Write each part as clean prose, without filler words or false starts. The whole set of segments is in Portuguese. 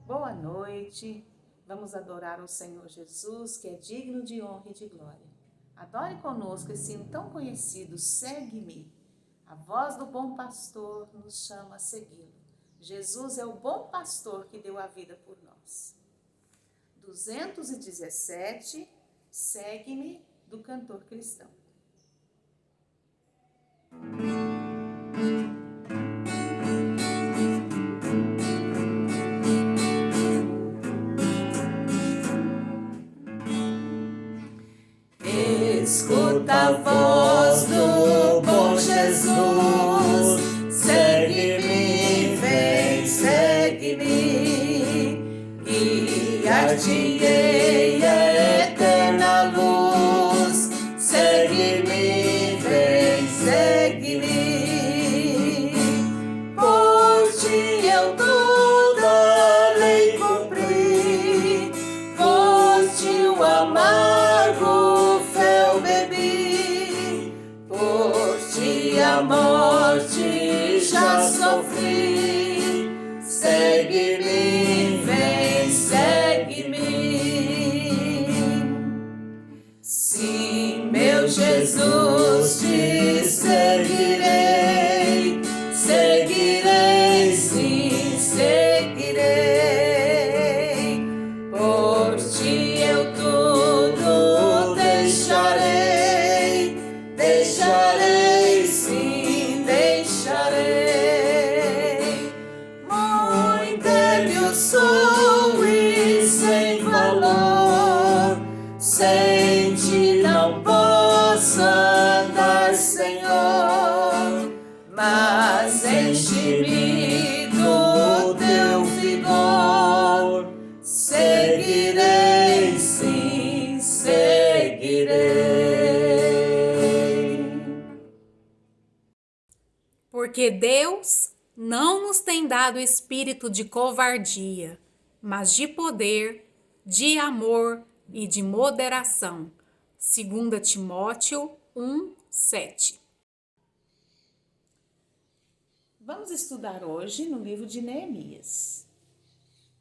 Boa noite, vamos adorar o Senhor Jesus, que é digno de honra e de glória. Adore conosco esse hino tão conhecido, Segue-me. A voz do bom pastor nos chama a segui-lo. Jesus é o bom pastor que deu a vida por nós. 217, Segue-me, do cantor cristão. Escuta a voz do bom Jesus, segue-me, vem, segue-me, guiar-te-ei a eterna luz, segue-me, vem, segue-me, por ti eu toda a lei cumpri, foste o amargo a morte já sofri, segue-me, vem, segue-me. Sim, meu Jesus, te seguirei, seguirei, sim, seguirei. Por ti eu tudo deixarei, deixarei. Muito débil sou e sem valor, sem ti não posso andar, Senhor, mas enche-me do teu vigor, seguirei, sim, seguirei. Porque Deus não nos tem dado espírito de covardia, mas de poder, de amor e de moderação. 2 Timóteo 1:7. Vamos estudar hoje no livro de Neemias.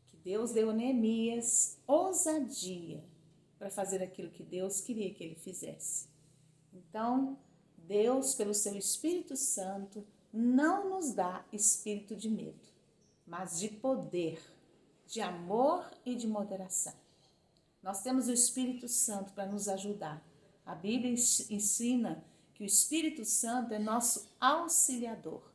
Que Deus deu a Neemias ousadia para fazer aquilo que Deus queria que ele fizesse. Então, Deus, pelo seu Espírito Santo, não nos dá espírito de medo, mas de poder, de amor e de moderação. Nós temos o Espírito Santo para nos ajudar. A Bíblia ensina que o Espírito Santo é nosso auxiliador.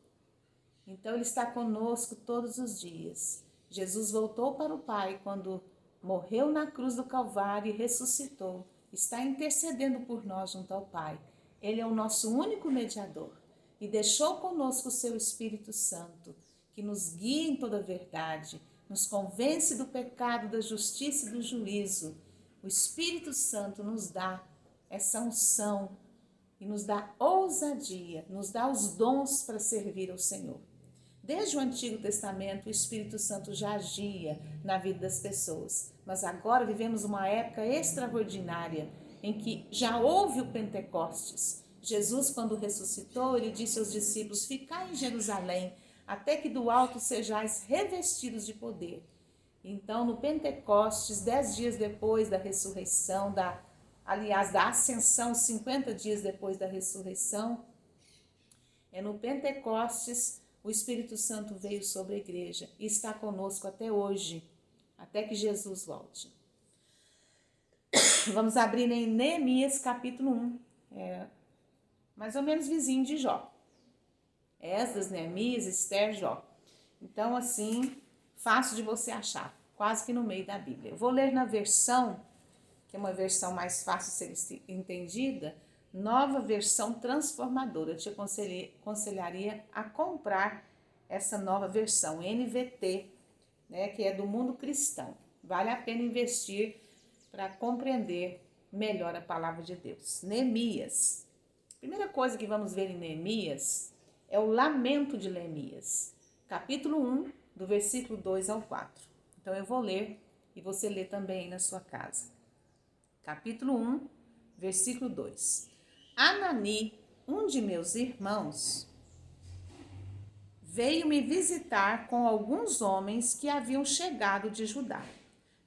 Então, ele está conosco todos os dias. Jesus voltou para o Pai quando morreu na cruz do Calvário e ressuscitou. Está intercedendo por nós junto ao Pai. Ele é o nosso único mediador. E deixou conosco o seu Espírito Santo, que nos guia em toda a verdade, nos convence do pecado, da justiça e do juízo. O Espírito Santo nos dá essa unção e nos dá ousadia, nos dá os dons para servir ao Senhor. Desde o Antigo Testamento, o Espírito Santo já agia na vida das pessoas, mas agora vivemos uma época extraordinária em que já houve o Pentecostes. Jesus, quando ressuscitou, ele disse aos discípulos: ficai em Jerusalém, até que do alto sejais revestidos de poder. Então, no Pentecostes, 10 dias depois da ressurreição, da ascensão, 50 dias depois da ressurreição, no Pentecostes, o Espírito Santo veio sobre a igreja e está conosco até hoje, até que Jesus volte. Vamos abrir em Neemias capítulo 1, mais ou menos vizinho de Jó. Esdras, Neemias, Ester, Jó. Então, assim, fácil de você achar, quase que no meio da Bíblia. Eu vou ler na versão, que é uma versão mais fácil de ser entendida, Nova Versão Transformadora. Eu te aconselharia a comprar essa nova versão, NVT, né, que é do mundo cristão. Vale a pena investir para compreender melhor a palavra de Deus. Neemias. A primeira coisa que vamos ver em Neemias é o lamento de Neemias, capítulo 1, do versículo 2 ao 4. Então eu vou ler e você lê também aí na sua casa. Capítulo 1, versículo 2. Anani, um de meus irmãos, veio me visitar com alguns homens que haviam chegado de Judá.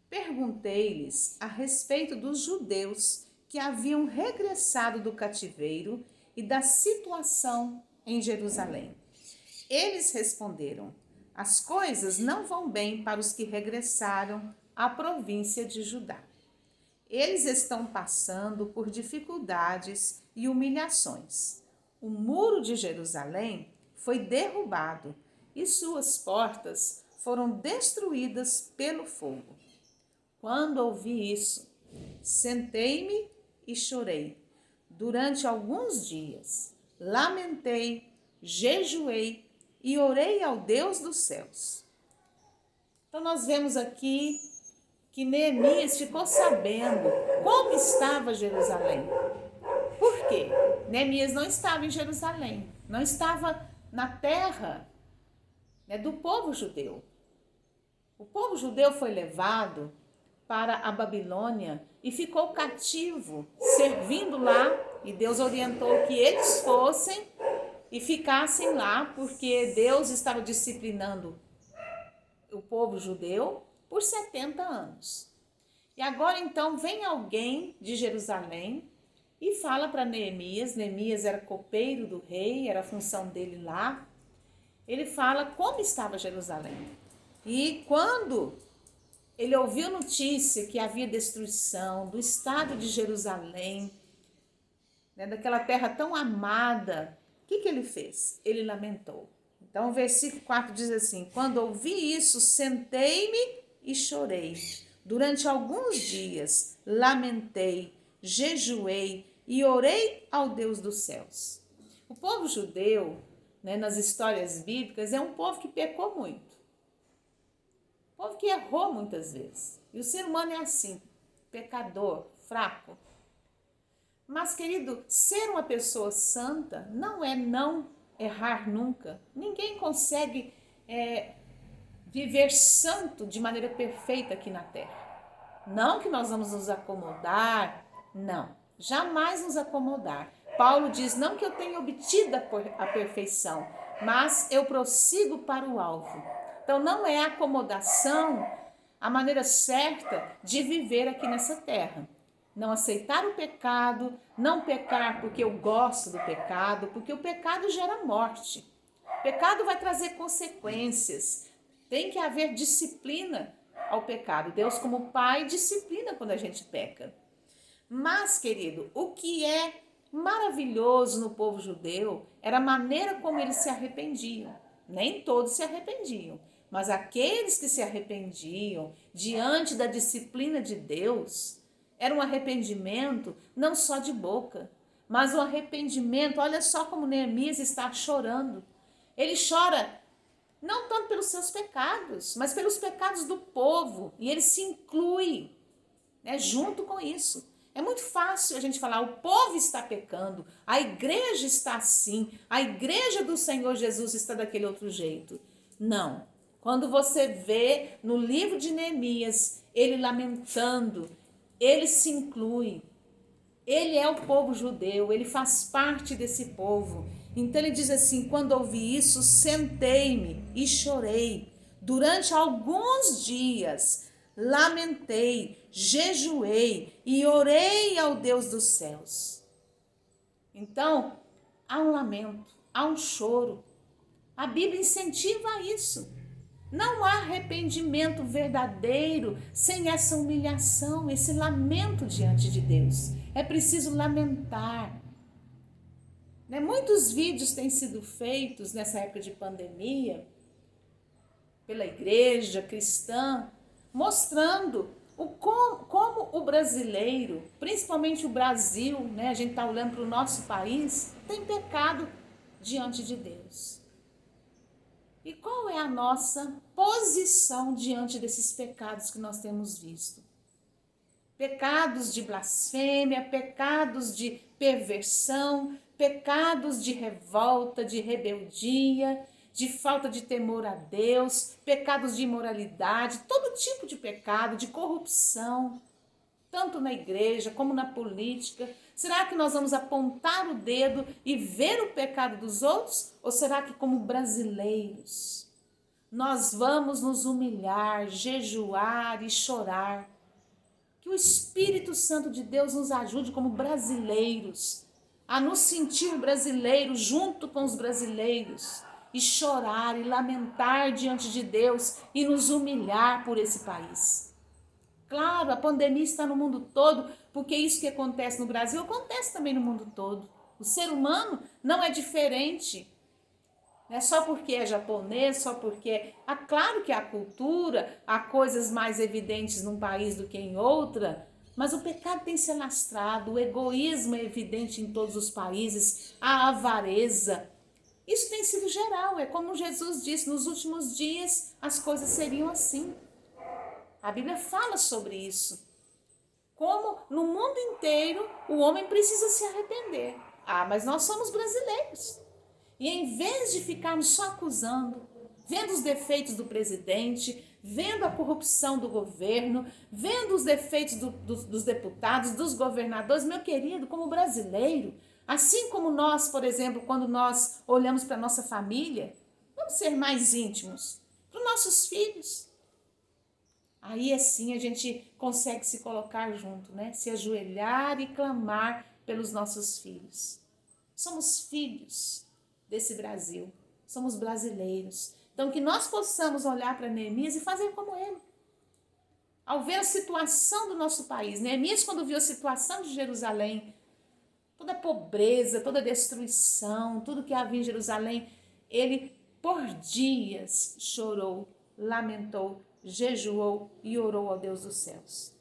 Perguntei-lhes a respeito dos judeus que haviam regressado do cativeiro e da situação em Jerusalém. Eles responderam: as coisas não vão bem para os que regressaram à província de Judá. Eles estão passando por dificuldades e humilhações. O muro de Jerusalém foi derrubado e suas portas foram destruídas pelo fogo. Quando ouvi isso, sentei-me e chorei. Durante alguns dias, lamentei, jejuei e orei ao Deus dos céus. Então nós vemos aqui que Neemias ficou sabendo como estava Jerusalém. Por quê? Neemias não estava em Jerusalém, não estava na terra, do povo judeu. O povo judeu foi levado para a Babilônia e ficou cativo, servindo lá, e Deus orientou que eles fossem e ficassem lá, porque Deus estava disciplinando o povo judeu por 70 anos. E agora então vem alguém de Jerusalém e fala para Neemias. Neemias era copeiro do rei, era a função dele lá. Ele fala como estava Jerusalém. E quando ele ouviu notícia que havia destruição do estado de Jerusalém, daquela terra tão amada, o que ele fez? Ele lamentou. Então o versículo 4 diz assim: quando ouvi isso, sentei-me e chorei. Durante alguns dias lamentei, jejuei e orei ao Deus dos céus. O povo judeu, nas histórias bíblicas, é um povo que pecou muito. Um povo que errou muitas vezes. E o ser humano é assim, pecador, fraco. Mas, querido, ser uma pessoa santa não é não errar nunca. Ninguém consegue viver santo de maneira perfeita aqui na terra. Não que nós vamos nos acomodar, não. Jamais nos acomodar. Paulo diz, não que eu tenha obtido a perfeição, mas eu prossigo para o alvo. Então não é acomodação a maneira certa de viver aqui nessa terra. Não aceitar o pecado, não pecar porque eu gosto do pecado, porque o pecado gera morte. O pecado vai trazer consequências. Tem que haver disciplina ao pecado. Deus, como Pai, disciplina quando a gente peca. Mas, querido, o que é maravilhoso no povo judeu era a maneira como eles se arrependiam. Nem todos se arrependiam, mas aqueles que se arrependiam diante da disciplina de Deus, era um arrependimento não só de boca, mas um arrependimento, olha só como Neemias está chorando. Ele chora não tanto pelos seus pecados, mas pelos pecados do povo, e ele se inclui, junto com isso. É muito fácil a gente falar, o povo está pecando, a igreja está assim, a igreja do Senhor Jesus está daquele outro jeito. Não. Quando você vê no livro de Neemias, ele lamentando, ele se inclui. Ele é o povo judeu, ele faz parte desse povo. Então ele diz assim, quando ouvi isso, sentei-me e chorei. Durante alguns dias, lamentei, jejuei e orei ao Deus dos céus. Então, há um lamento, há um choro. A Bíblia incentiva isso. Não há arrependimento verdadeiro sem essa humilhação, esse lamento diante de Deus. É preciso lamentar. Muitos vídeos têm sido feitos nessa época de pandemia pela igreja cristã, mostrando como o brasileiro, principalmente o Brasil, a gente está olhando para o nosso país, tem pecado diante de Deus. E qual é a nossa posição diante desses pecados que nós temos visto? Pecados de blasfêmia, pecados de perversão, pecados de revolta, de rebeldia, de falta de temor a Deus, pecados de imoralidade, todo tipo de pecado, de corrupção, tanto na igreja como na política. Será que nós vamos apontar o dedo e ver o pecado dos outros? Ou será que, como brasileiros, nós vamos nos humilhar, jejuar e chorar? Que o Espírito Santo de Deus nos ajude como brasileiros a nos sentir brasileiros junto com os brasileiros e chorar e lamentar diante de Deus e nos humilhar por esse país. Claro, a pandemia está no mundo todo, porque isso que acontece no Brasil acontece também no mundo todo. O ser humano não é diferente. Não é só porque é japonês, só porque... claro que há cultura, há coisas mais evidentes num país do que em outra, mas o pecado tem se alastrado, o egoísmo é evidente em todos os países, a avareza. Isso tem sido geral, é como Jesus disse, nos últimos dias as coisas seriam assim. A Bíblia fala sobre isso. Como no mundo inteiro o homem precisa se arrepender. Mas nós somos brasileiros. E em vez de ficarmos só acusando, vendo os defeitos do presidente, vendo a corrupção do governo, vendo os defeitos dos deputados, dos governadores, meu querido, como brasileiro, assim como nós, por exemplo, quando nós olhamos para a nossa família, vamos ser mais íntimos, para os nossos filhos. Aí assim a gente consegue se colocar junto, né? Se ajoelhar e clamar pelos nossos filhos. Somos filhos desse Brasil, somos brasileiros. Então que nós possamos olhar para Neemias e fazer como ele. Ao ver a situação do nosso país, Neemias, quando viu a situação de Jerusalém, toda a pobreza, toda a destruição, tudo que havia em Jerusalém, ele por dias chorou, lamentou, jejuou e orou ao Deus dos céus.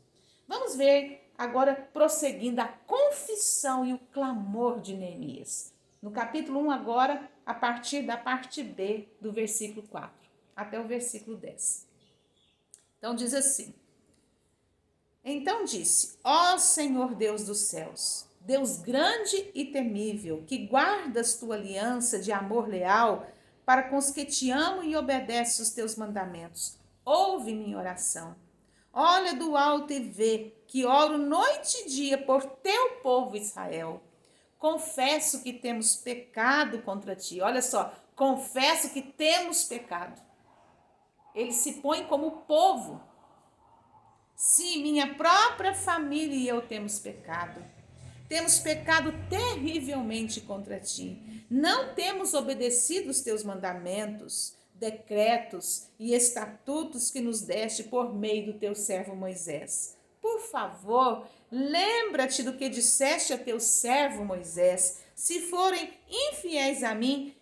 Vamos ver agora, prosseguindo, a confissão e o clamor de Neemias. No capítulo 1 agora, a partir da parte B do versículo 4 até o versículo 10. Então diz assim: Então disse, ó Senhor Deus dos céus, Deus grande e temível, que guardas tua aliança de amor leal para com os que te amam e obedecem os teus mandamentos. Ouve minha oração. Olha do alto e vê que oro noite e dia por teu povo Israel. Confesso que temos pecado contra ti. Olha só, confesso que temos pecado. Ele se põe como povo. Sim, minha própria família e eu temos pecado. Temos pecado terrivelmente contra ti. Não temos obedecido os teus mandamentos, decretos e estatutos que nos deste por meio do teu servo Moisés. Por favor, lembra-te do que disseste a teu servo Moisés. Se forem infiéis a mim,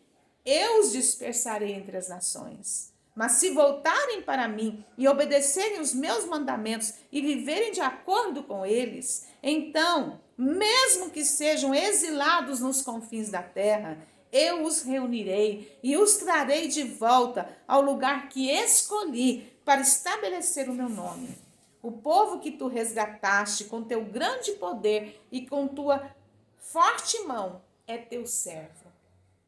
eu os dispersarei entre as nações. Mas se voltarem para mim e obedecerem os meus mandamentos e viverem de acordo com eles, então, mesmo que sejam exilados nos confins da terra, eu os reunirei e os trarei de volta ao lugar que escolhi para estabelecer o meu nome. O povo que tu resgataste com teu grande poder e com tua forte mão é teu servo.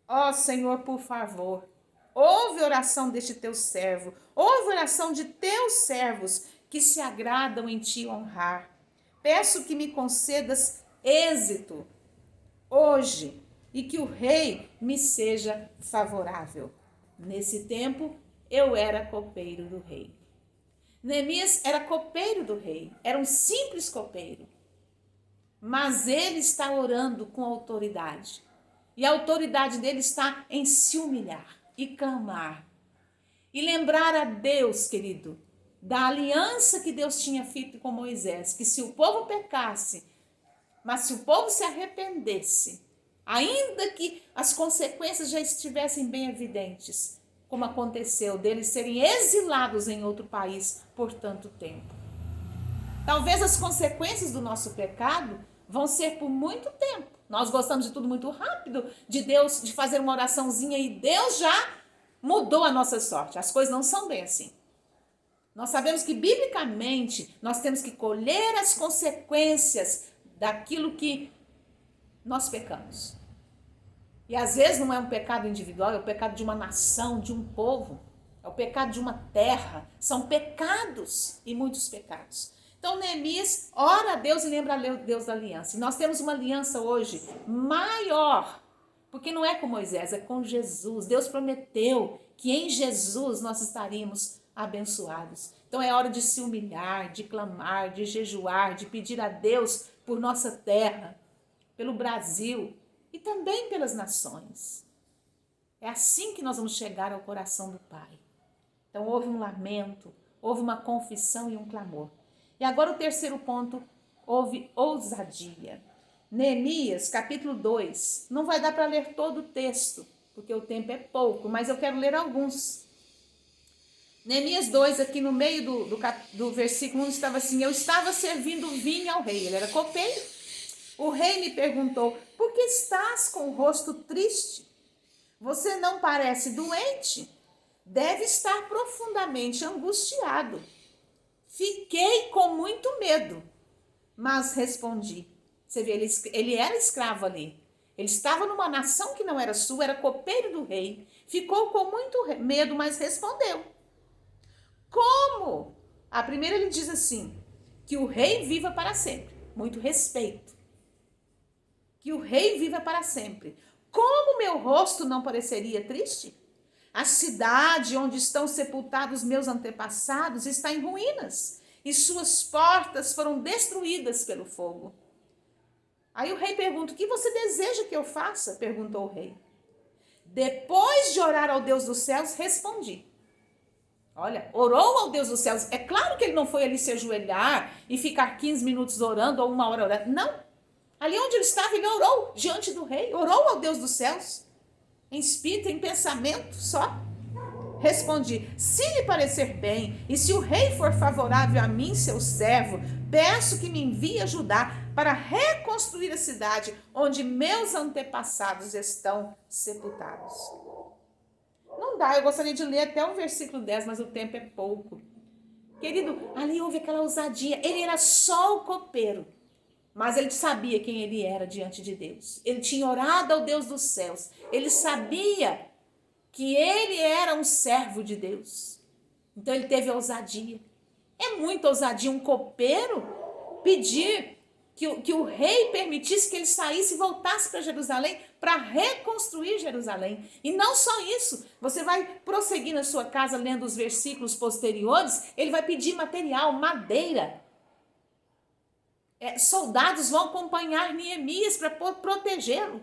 Ó Senhor, por favor, ouve a oração deste teu servo, ouve a oração de teus servos que se agradam em te honrar. Peço que me concedas êxito hoje e que o rei me seja favorável. Nesse tempo, eu era copeiro do rei. Neemias era copeiro do rei, era um simples copeiro. Mas ele está orando com autoridade. E a autoridade dele está em se humilhar e clamar. E lembrar a Deus, querido, da aliança que Deus tinha feito com Moisés, que se o povo pecasse, mas se o povo se arrependesse, ainda que as consequências já estivessem bem evidentes, como aconteceu deles serem exilados em outro país por tanto tempo. Talvez as consequências do nosso pecado vão ser por muito tempo. Nós gostamos de tudo muito rápido, de Deus, de fazer uma oraçãozinha e Deus já mudou a nossa sorte. As coisas não são bem assim. Nós sabemos que, biblicamente, nós temos que colher as consequências daquilo que nós pecamos. E às vezes não é um pecado individual, é o pecado de uma nação, de um povo. É o pecado de uma terra. São pecados e muitos pecados. Então, Neemias ora a Deus e lembra a Deus da aliança. E nós temos uma aliança hoje maior, porque não é com Moisés, é com Jesus. Deus prometeu que em Jesus nós estaríamos abençoados. Então é hora de se humilhar, de clamar, de jejuar, de pedir a Deus por nossa terra, pelo Brasil e também pelas nações. É assim que nós vamos chegar ao coração do Pai. Então houve um lamento, houve uma confissão e um clamor. E agora o terceiro ponto, houve ousadia. Neemias, capítulo 2, não vai dar para ler todo o texto, porque o tempo é pouco, mas eu quero ler alguns. Neemias 2, aqui no meio do versículo 1, estava assim: eu estava servindo vinho ao rei, ele era copeiro. O rei me perguntou: por que estás com o rosto triste? Você não parece doente? Deve estar profundamente angustiado. Fiquei com muito medo, mas respondi. Você vê, ele era escravo ali. Ele estava numa nação que não era sua, era copeiro do rei. Ficou com muito medo, mas respondeu. Como? A primeira ele diz assim, que o rei viva para sempre. Muito respeito. Que o rei viva para sempre. Como meu rosto não pareceria triste? A cidade onde estão sepultados meus antepassados está em ruínas e suas portas foram destruídas pelo fogo. Aí o rei pergunta: o que você deseja que eu faça? Perguntou o rei. Depois de orar ao Deus dos céus, respondi. Olha, orou ao Deus dos céus. É claro que ele não foi ali se ajoelhar e ficar 15 minutos orando ou 1 hora orando. Não. Ali onde ele estava, ele orou diante do rei. Orou ao Deus dos céus. Em espírito, em pensamento só. Respondi: se lhe parecer bem, e se o rei for favorável a mim, seu servo, peço que me envie ajudar para reconstruir a cidade onde meus antepassados estão sepultados. Não dá, eu gostaria de ler até o versículo 10, mas o tempo é pouco. Querido, ali houve aquela ousadia. Ele era só o copeiro, mas ele sabia quem ele era diante de Deus. Ele tinha orado ao Deus dos céus. Ele sabia que ele era um servo de Deus. Então ele teve ousadia. É muita ousadia um copeiro pedir que o rei permitisse que ele saísse e voltasse para Jerusalém para reconstruir Jerusalém. E não só isso, você vai prosseguir na sua casa lendo os versículos posteriores, ele vai pedir material, madeira. Soldados vão acompanhar Neemias para protegê-lo.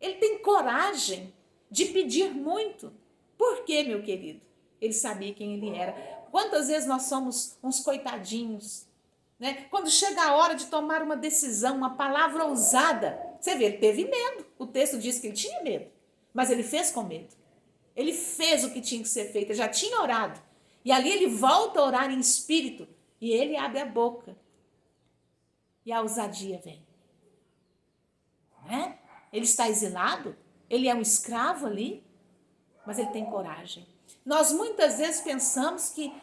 Ele tem coragem de pedir muito. Por quê, meu querido? Ele sabia quem ele era. Quantas vezes nós somos uns coitadinhos, né? Quando chega a hora de tomar uma decisão, uma palavra ousada, você vê, ele teve medo. O texto diz que ele tinha medo, mas ele fez com medo. Ele fez o que tinha que ser feito, ele já tinha orado. E ali ele volta a orar em espírito e ele abre a boca. E a ousadia vem. Né? Ele está exilado, ele é um escravo ali, mas ele tem coragem. Nós muitas vezes pensamos que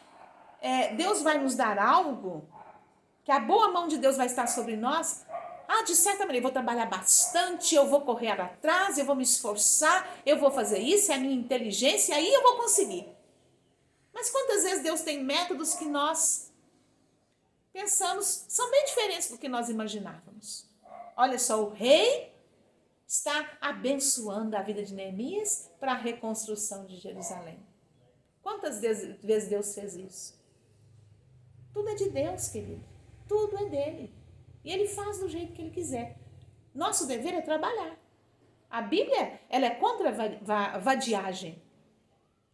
Deus vai nos dar algo, que a boa mão de Deus vai estar sobre nós. De certa maneira, eu vou trabalhar bastante, eu vou correr atrás, eu vou me esforçar, eu vou fazer isso, é a minha inteligência, e aí eu vou conseguir. Mas quantas vezes Deus tem métodos que nós pensamos, são bem diferentes do que nós imaginávamos. Olha só, o rei está abençoando a vida de Neemias para a reconstrução de Jerusalém. Quantas vezes Deus fez isso? Tudo é de Deus, querido. Tudo é dele. E ele faz do jeito que ele quiser. Nosso dever é trabalhar. A Bíblia, ela é contra a vadiagem.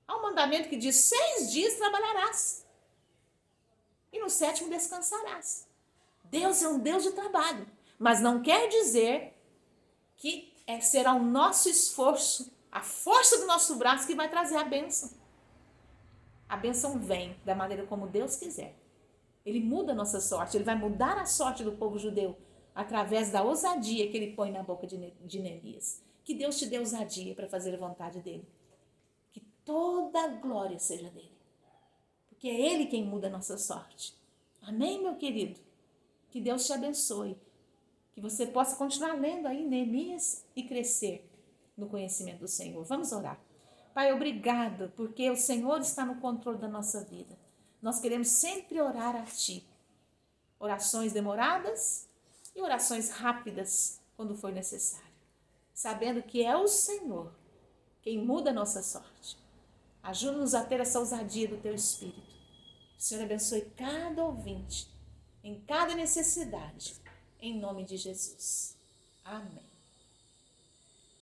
Há um mandamento que diz: 6 dias trabalharás. E no 7º descansarás. Deus é um Deus de trabalho. Mas não quer dizer que será o nosso esforço, a força do nosso braço que vai trazer a bênção. A bênção vem da maneira como Deus quiser. Ele muda a nossa sorte, ele vai mudar a sorte do povo judeu através da ousadia que ele põe na boca de Neemias. Que Deus te dê ousadia para fazer a vontade dele. Que toda a glória seja dele. Porque é ele quem muda a nossa sorte. Amém, meu querido? Que Deus te abençoe. Que você possa continuar lendo aí Neemias e crescer no conhecimento do Senhor. Vamos orar. Pai, obrigado, porque o Senhor está no controle da nossa vida. Nós queremos sempre orar a Ti. Orações demoradas e orações rápidas quando for necessário. Sabendo que é o Senhor quem muda a nossa sorte. Ajuda-nos a ter essa ousadia do Teu Espírito. O Senhor abençoe cada ouvinte, em cada necessidade, em nome de Jesus. Amém.